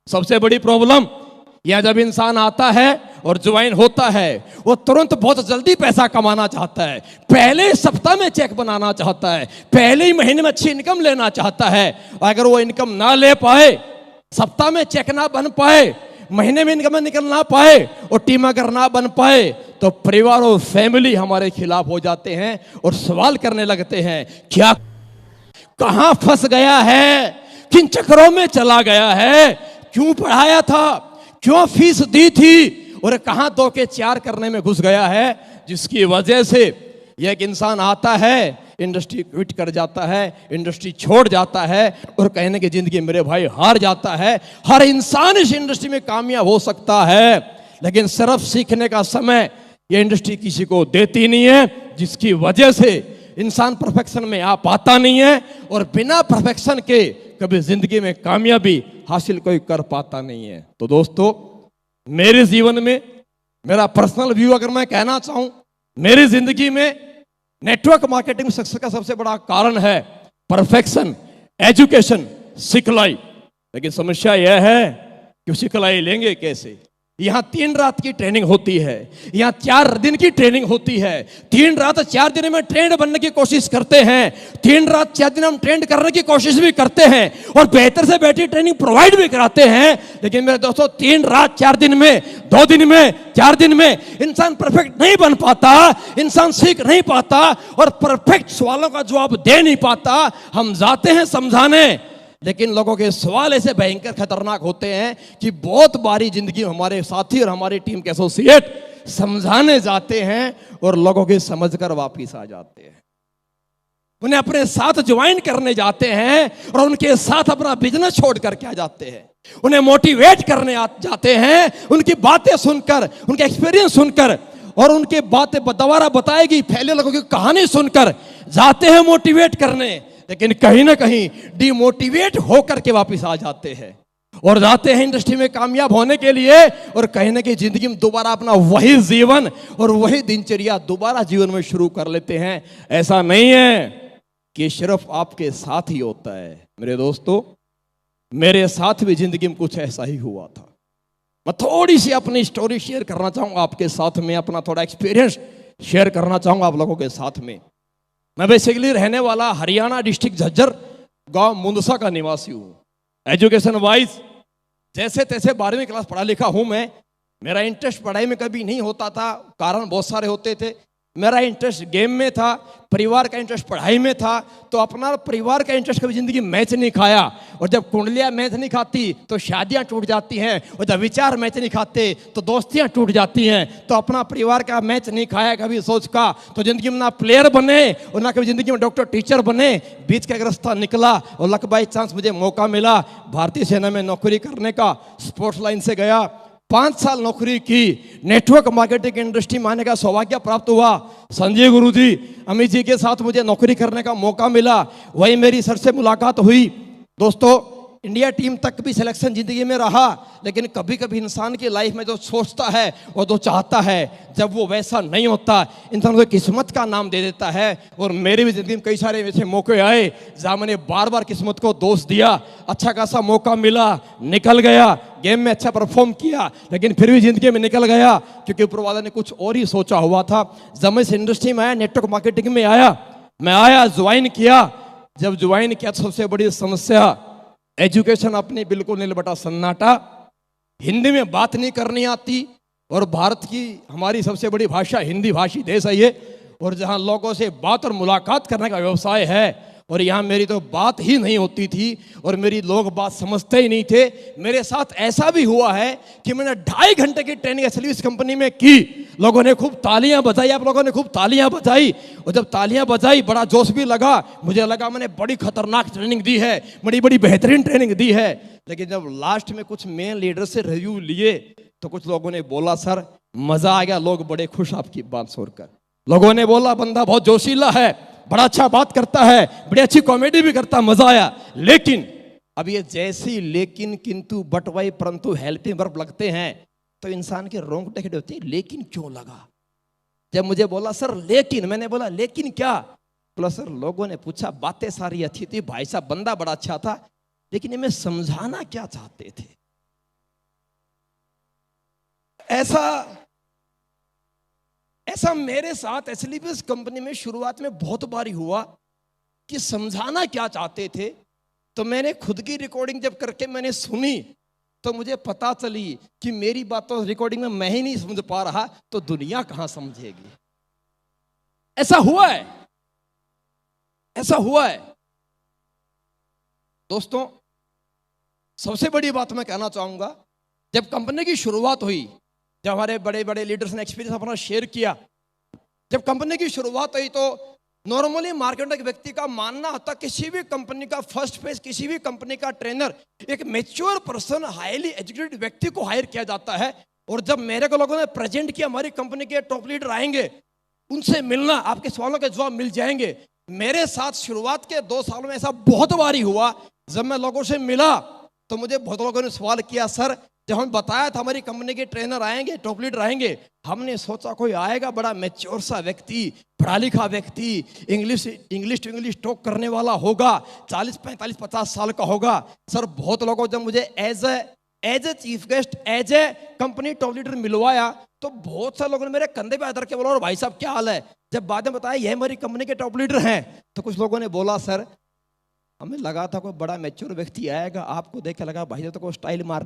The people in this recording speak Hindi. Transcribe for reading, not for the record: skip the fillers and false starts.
सबसे बड़ी प्रॉब्लम यह जब इंसान आता है और ज्वाइन होता है वो तुरंत बहुत जल्दी पैसा कमाना चाहता है, पहले सप्ताह में चेक बनाना चाहता है, पहले ही महीने में अच्छी इनकम लेना चाहता है। और अगर वो इनकम ना ले पाए, सप्ताह में चेक ना बन पाए, महीने में इनकम निकल ना पाए और टीम अगर ना बन पाए तो परिवार और फैमिली हमारे खिलाफ हो जाते हैं और सवाल करने लगते हैं, क्या कहां फंस गया है, किन चक्करों में चला गया है, क्यों पढ़ाया था, क्यों फीस दी थी और कहां 2 के 4 करने में घुस गया है, जिसकी वजह से यह एक इंसान आता है, इंडस्ट्री क्विट कर जाता है, इंडस्ट्री छोड़ जाता है और कहने की जिंदगी मेरे भाई हार जाता है। हर इंसान इस इंडस्ट्री में कामयाब हो सकता है, लेकिन सिर्फ सीखने का समय यह इंडस्ट्री किसी को देती नहीं है, जिसकी वजह से इंसान परफेक्शन में आ पाता नहीं है और बिना परफेक्शन के कभी जिंदगी में कामयाबी हासिल कोई कर पाता नहीं है। तो दोस्तों, मेरे जीवन में मेरा पर्सनल व्यू अगर मैं कहना चाहूं, मेरी जिंदगी में नेटवर्क मार्केटिंग सक्सेस का सबसे बड़ा कारण है परफेक्शन, एजुकेशन, सिखलाई। लेकिन समस्या यह है कि सिखलाई लेंगे कैसे? यहां 3 रात की ट्रेनिंग होती है, यहां 4 दिन की ट्रेनिंग होती है, 3 रात 4 दिन में ट्रेंड बनने की कोशिश करते हैं, 3 रात 4 दिन हम ट्रेंड करने की कोशिश भी करते हैं और बेहतर से बेहतर ट्रेनिंग प्रोवाइड भी कराते हैं। लेकिन मेरे दोस्तों, 3 रात 4 दिन में, 2 दिन में, 4 दिन में इंसान परफेक्ट नहीं बन पाता, इंसान सीख नहीं पाता और परफेक्ट सवालों का जवाब दे नहीं पाता। हम जाते हैं समझाने, लेकिन लोगों के सवाल ऐसे भयंकर खतरनाक होते हैं कि बहुत बारी जिंदगी में हमारे साथी और हमारी टीम के एसोसिएट समझाने जाते हैं और लोगों की समझकर वापस आ जाते हैं, उन्हें अपने साथ ज्वाइन करने जाते हैं और उनके साथ अपना बिजनेस छोड़ करके आ जाते हैं, उन्हें मोटिवेट करने जाते हैं, उनकी बातें सुनकर, उनके एक्सपीरियंस सुनकर और उनके बातें दोबारा बताएगी पहले लोगों की कहानी सुनकर जाते हैं मोटिवेट करने, लेकिन कहीं ना कहीं डिमोटिवेट होकर के वापस आ जाते हैं और जाते हैं इंडस्ट्री में कामयाब होने के लिए और कहीं ना कहीं जिंदगी में दोबारा अपना वही जीवन और वही दिनचर्या दोबारा जीवन में शुरू कर लेते हैं। ऐसा नहीं है कि सिर्फ आपके साथ ही होता है। मेरे दोस्तों, मेरे साथ भी जिंदगी में कुछ ऐसा ही हुआ था। मैं थोड़ी सी अपनी स्टोरी शेयर करना चाहूंगा आपके साथ में, अपना थोड़ा एक्सपीरियंस शेयर करना चाहूंगा आप लोगों के साथ में। मैं बेसिकली रहने वाला हरियाणा डिस्ट्रिक्ट झज्जर गांव मुंदसा का निवासी हूं। एजुकेशन वाइज जैसे तैसे 12वीं क्लास पढ़ा लिखा हूं मैं। मेरा इंटरेस्ट पढ़ाई में कभी नहीं होता था, कारण बहुत सारे होते थे। मेरा इंटरेस्ट गेम में था, परिवार का इंटरेस्ट पढ़ाई में था, तो अपना परिवार का इंटरेस्ट कभी जिंदगी मैच नहीं खाया। और जब कुंडलियां मैच नहीं खाती तो शादियां टूट जाती हैं, और जब विचार मैच नहीं खाते तो दोस्तियां टूट जाती हैं। तो अपना परिवार का मैच नहीं खाया कभी सोच का, तो जिंदगी में ना प्लेयर बने और ना कभी जिंदगी में डॉक्टर टीचर बने। बीच का एक रास्ता निकला और लक बाई चांस मुझे मौका मिला भारतीय सेना में नौकरी करने का। स्पोर्ट्स लाइन से गया, 5 साल नौकरी की, नेटवर्क मार्केटिंग इंडस्ट्री में आने का सौभाग्य प्राप्त हुआ। संजय गुरुजी, अमित जी के साथ मुझे नौकरी करने का मौका मिला, वही मेरी सर से मुलाकात हुई। दोस्तों, इंडिया टीम तक भी सिलेक्शन जिंदगी में रहा, लेकिन कभी कभी इंसान की लाइफ में जो सोचता है और जो चाहता है, जब वो वैसा नहीं होता, इंसान को किस्मत का नाम दे देता है। और मेरी भी जिंदगी में कई सारे ऐसे मौके आए जहां मैंने बार बार किस्मत को दोष दिया। अच्छा खासा मौका मिला, निकल गया, गेम में अच्छा परफॉर्म किया, लेकिन फिर भी जिंदगी में निकल गया क्योंकि ऊपर वाला ने कुछ और ही सोचा हुआ था। जब मैं इस इंडस्ट्री में आया, नेटवर्क मार्केटिंग में आया, मैं आया, ज्वाइन किया। जब ज्वाइन किया तो सबसे बड़ी समस्या एजुकेशन अपनी बिल्कुल नीलबटा सन्नाटा, हिंदी में बात नहीं करनी आती। और भारत की हमारी सबसे बड़ी भाषा हिंदी भाषी देश है ये, और जहां लोगों से बात और मुलाकात करने का व्यवसाय है, और यहाँ मेरी तो बात ही नहीं होती थी और मेरी लोग बात समझते ही नहीं थे। मेरे साथ ऐसा भी हुआ है कि मैंने 2.5 घंटे की ट्रेनिंग सर्विस कंपनी में की, लोगों ने खूब तालियां बजाई, आप लोगों ने खूब तालियां बजाई, और जब तालियां बजाई बड़ा जोश भी लगा, मुझे लगा मैंने बड़ी खतरनाक ट्रेनिंग दी है, बड़ी बड़ी बेहतरीन ट्रेनिंग दी है। लेकिन जब लास्ट में कुछ मेन लीडर से रिव्यू लिए तो कुछ लोगों ने बोला, सर मजा आ गया, लोग बड़े खुश आपकी बात सुनकर। लोगों ने बोला बंदा बहुत जोशीला है, बड़ा अच्छा बात करता है, बड़ी अच्छी कॉमेडी भी करता, मजा आया। लेकिन अब ये जैसी लेकिन, किंतु, बट, वाई, परंतु, हेल्पिंग वर्ब लगते हैं तो इंसान के रोंगटे खड़े होते हैं। लेकिन क्यों लगा? जब मुझे बोला सर लेकिन, मैंने बोला लेकिन क्या? बोला सर लोगों ने पूछा, बातें सारी अच्छी थी, भाई साहब बंदा बड़ा अच्छा था, लेकिन इन्हें समझाना क्या चाहते थे? ऐसा ऐसा मेरे साथ एसएलवीएस कंपनी में शुरुआत में बहुत बार हुआ कि समझाना क्या चाहते थे, तो मैंने खुद की रिकॉर्डिंग जब करके मैंने सुनी तो मुझे पता चली कि मेरी बात तो रिकॉर्डिंग में मैं ही नहीं समझ पा रहा, तो दुनिया कहां समझेगी। ऐसा हुआ है, ऐसा हुआ है दोस्तों। सबसे बड़ी बात मैं कहना चाहूंगा, जब कंपनी की शुरुआत हुई, जब हमारे बड़े बड़े लीडर्स ने एक्सपीरियंस अपना शेयर किया, जब कंपनी की शुरुआत हुई तो नॉर्मली मार्केट में एक व्यक्ति का मानना होता किसी भी कंपनी का फर्स्ट फेज, किसी भी कंपनी का ट्रेनर एक मैच्योर पर्सन, हाईली एजुकेटेड व्यक्ति को हायर किया जाता है। और जब मेरे को लोगों ने प्रेजेंट किया हमारी कंपनी के टॉप लीडर आएंगे, उनसे मिलना, आपके सवालों के जवाब मिल जाएंगे। मेरे साथ शुरुआत के 2 सालों में ऐसा बहुत बारी हुआ, जब मैं लोगों से मिला तो मुझे बहुत लोगों ने सवाल किया, सर जब हम बताया था हमारी कंपनी के ट्रेनर आएंगे, टॉप लीडर आएंगे, हमने सोचा कोई आएगा बड़ा मैच्योर सा व्यक्ति, पढ़ा लिखा व्यक्ति, इंग्लिश टू इंग्लिश टॉक करने वाला होगा, 40 45 50 साल का होगा। सर बहुत लोगों जब मुझे as a chief guest, as a company top leader मिलवाया, तो बहुत सारे लोगों ने मेरे कंधे पे आकर के बोला, और भाई साहब क्या हाल है। जब बाद में बताया ये हमारी कंपनी के टॉप लीडर हैं, तो कुछ लोगों ने बोला, सर हमें लगा था कोई बड़ा मैच्योर व्यक्ति आएगा, आपको देख के लगा भाई तो कोई स्टाइल मारने